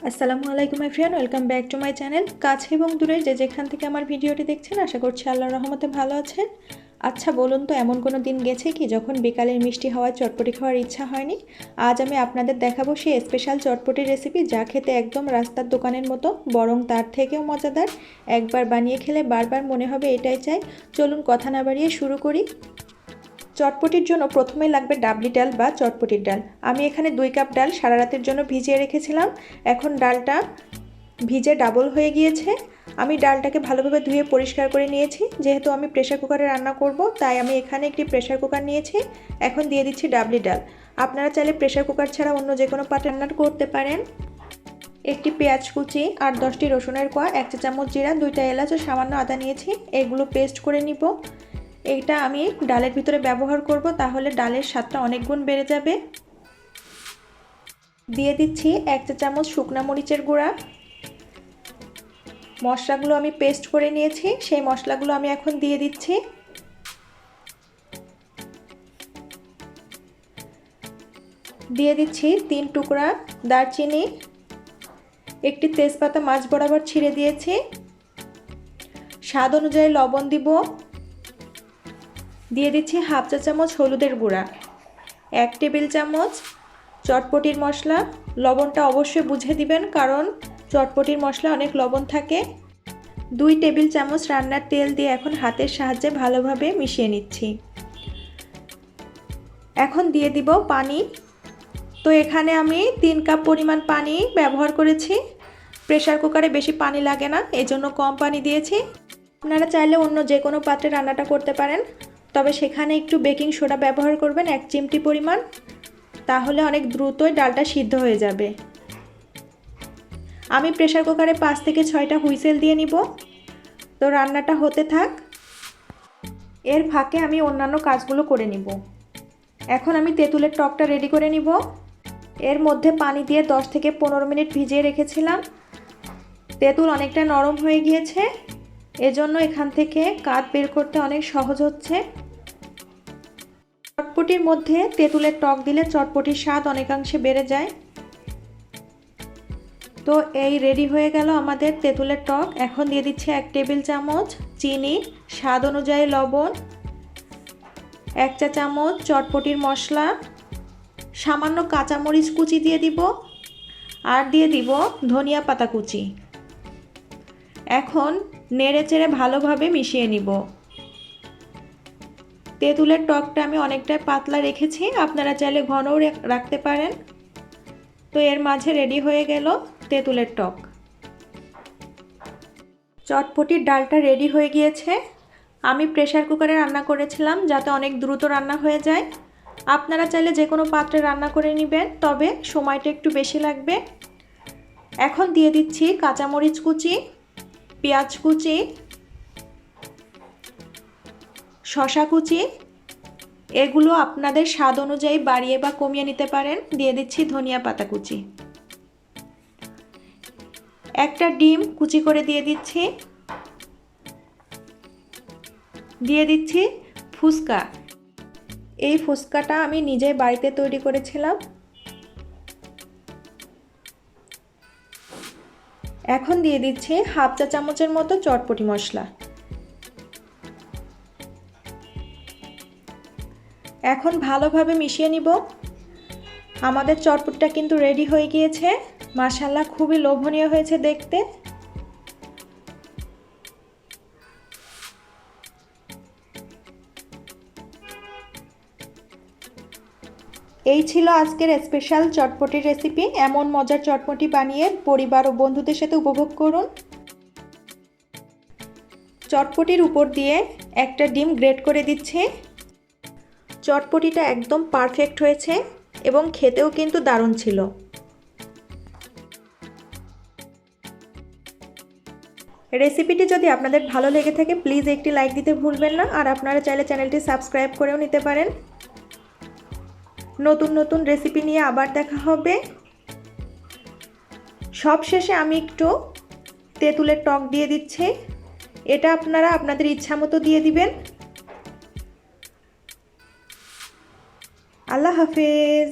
আসসালামু আলাইকুম everyone, welcome back to my channel. কাছে এবং দূরে যে যেখান থেকে আমার ভিডিওটি দেখছেন, আশা করছি আল্লাহর রহমতে ভালো আছেন। আচ্ছা বলুন তো, এমন কোনো দিন গেছে কি যখন বিকালের মিষ্টি হাওয়ায় চটপটি খাওয়ার ইচ্ছা হয়নি? আজ আমি আপনাদের দেখাবো সেই স্পেশাল চটপটি রেসিপি, যা খেতে একদম রাস্তার দোকানের মতো, বরং তার থেকেও মজাদার। একবার বানিয়ে খেলে বারবার মনে হবে এটাই চাই। চলুন কথা না বাড়িয়ে শুরু করি। চটপটির জন্য প্রথমে লাগবে ডাবলি ডাল বা চটপটির ডাল। আমি এখানে 2 কাপ ডাল সারা রাতের জন্য ভিজিয়ে রেখেছিলাম। এখন ডালটা ভিজে ডাবল হয়ে গিয়েছে। আমি ডালটাকে ভালোভাবে ধুয়ে পরিষ্কার করে নিয়েছি। যেহেতু আমি প্রেসার কুকারে রান্না করব, তাই আমি এখানে একটি প্রেসার কুকার নিয়েছি। এখন দিয়ে দিচ্ছি ডাবলি ডাল। আপনারা চাইলে প্রেসার কুকার ছাড়া অন্য যে কোনো পাত্রে রান্না করতে পারেন। একটি পেঁয়াজ কুচি আর 10টি রসুনের কোয়া, 1 চা চামচ জিরা, 2টা এলাচ ও সামান্য আদা নিয়েছি। এগুলো পেস্ট করে নিব। এইটা আমি ডালের ভিতরে ব্যবহার করব, তাহলে ডালের স্বাদটা অনেক গুণ বেড়ে যাবে। দিয়ে দিচ্ছি 1 চা চামচ শুকনা মরিচের গুঁড়া। মশলাগুলো আমি পেস্ট করে নিয়েছি, সেই মশলাগুলো আমি এখন দিয়ে দিচ্ছি। দিয়ে দিচ্ছি 3 টুকরা দারচিনি, একটি তেজপাতা মাঝ বরাবর ছিঁড়ে দিয়েছি। স্বাদ অনুযায়ী লবণ দিব। দিয়ে দিচ্ছি হাফ চা চামচ হলুদের গুঁড়া, 1 টেবিল চামচ চটপটির মশলা। লবণটা অবশ্যই বুঝে দিবেন, কারণ চটপটির মশলা অনেক লবণ থাকে। 2 টেবিল চামচ রান্নার তেল দিয়ে এখন হাতের সাহায্যে ভালোভাবে মিশিয়ে নিচ্ছি। এখন দিয়ে দিব পানি। তো এখানে আমি 3 কাপ পরিমাণ পানি ব্যবহার করেছি। প্রেসার কুকারে বেশি পানি লাগে না, এজন্য কম পানি দিয়েছি। আপনারা চাইলে অন্য যে কোনো পাত্রে রান্নাটা করতে পারেন, তবে সেখানে একটু বেকিং সোডা ব্যবহার করবেন 1 চিমটি পরিমাণ, তাহলে অনেক দ্রুতই ডালটা সিদ্ধ হয়ে যাবে। আমি প্রেসার কুকারে 5 থেকে 6টা হুইসেল দিয়ে নিব। তো রান্নাটা হতে থাক, এর ফাঁকে আমি অন্যান্য কাজগুলো করে নিব। এখন আমি তেঁতুলের টকটা রেডি করে নিব। এর মধ্যে পানি দিয়ে 10 থেকে 15 মিনিট ভিজিয়ে রেখেছিলাম। তেঁতুল অনেকটা নরম হয়ে গিয়েছে, এজন্য এখান থেকে কাঠ বের করতে অনেক সহজ হচ্ছে। চটপটির মধ্যে তেঁতুলের টক দিলে চটপটির স্বাদ অনেকাংশে বেড়ে যায়। তো এই রেডি হয়ে গেল আমাদের তেঁতুলের টক। এখন দিয়ে দিচ্ছি 1 টেবিল চামচ চিনি, স্বাদ অনুযায়ী লবণ, 1 চা চামচ চটপটির মশলা, সামান্য কাঁচামরিচ কুচি দিয়ে দিব, আর দিয়ে দিব ধনিয়া পাতা কুচি। এখন নেড়ে চেড়ে ভালোভাবে মিশিয়ে নিব। তেঁতুলের টকটা আমি অনেকটাই পাতলা রেখেছি, আপনারা চাইলে ঘনও রাখতে পারেন। তো এর মাঝে রেডি হয়ে গেল তেঁতুলের টক। চটপটির ডালটা রেডি হয়ে গিয়েছে। আমি প্রেসার কুকারে রান্না করেছিলাম, যাতে অনেক দ্রুত রান্না হয়ে যায়। আপনারা চাইলে যে কোনো পাত্রে রান্না করে নেবেন, তবে সময়টা একটু বেশি লাগবে। এখন দিয়ে দিচ্ছি কাঁচামরিচ কুচি, পেঁয়াজ কুচি, শসা কুচি। এগুলো আপনাদের স্বাদ অনুযায়ী বাড়িয়ে বা কমিয়ে নিতে পারেন। দিয়ে দিচ্ছি ধনিয়া পাতা কুচি। একটা ডিম কুচি করে দিয়ে দিচ্ছি। দিয়ে দিচ্ছি ফুচকা। এই ফুচকাটা আমি নিজে বাড়িতে তৈরি করেছিলাম। এখন দিয়ে দিচ্ছি হাফ চা চামচের মতো চটপটি মশলা। এখন ভালোভাবে মিশিয়ে নিব। আমাদের চটপটিটা কিন্তু রেডি হয়ে গিয়েছে। মাশাআল্লাহ, খুবই লোভনীয় হয়েছে দেখতে। এই ছিল আজকের স্পেশাল চটপটি রেসিপি। এমন মজার চটপটি বানিয়ে পরিবার ও বন্ধুদের সাথে উপভোগ করুন। চটপটির উপর দিয়ে একটা ডিম গ্রেট করে দিচ্ছি। চটপটিটা একদম পারফেক্ট হয়েছে এবং খেতেও কিন্তু দারুণ ছিল। রেসিপিটি যদি আপনাদের ভালো লেগে থাকে, প্লিজ একটি লাইক দিতে ভুলবেন না। আর আপনারা চাইলে চ্যানেলটি সাবস্ক্রাইব করেও নিতে পারেন। নতুন নতুন রেসিপি নিয়ে আবার দেখা হবে। সবশেষে আমি একটু তেঁতুলের টক দিয়ে দিচ্ছি। এটা আপনারা আপনাদের ইচ্ছা মতো দিয়ে দিবেন। আল্লাহ হাফেজ।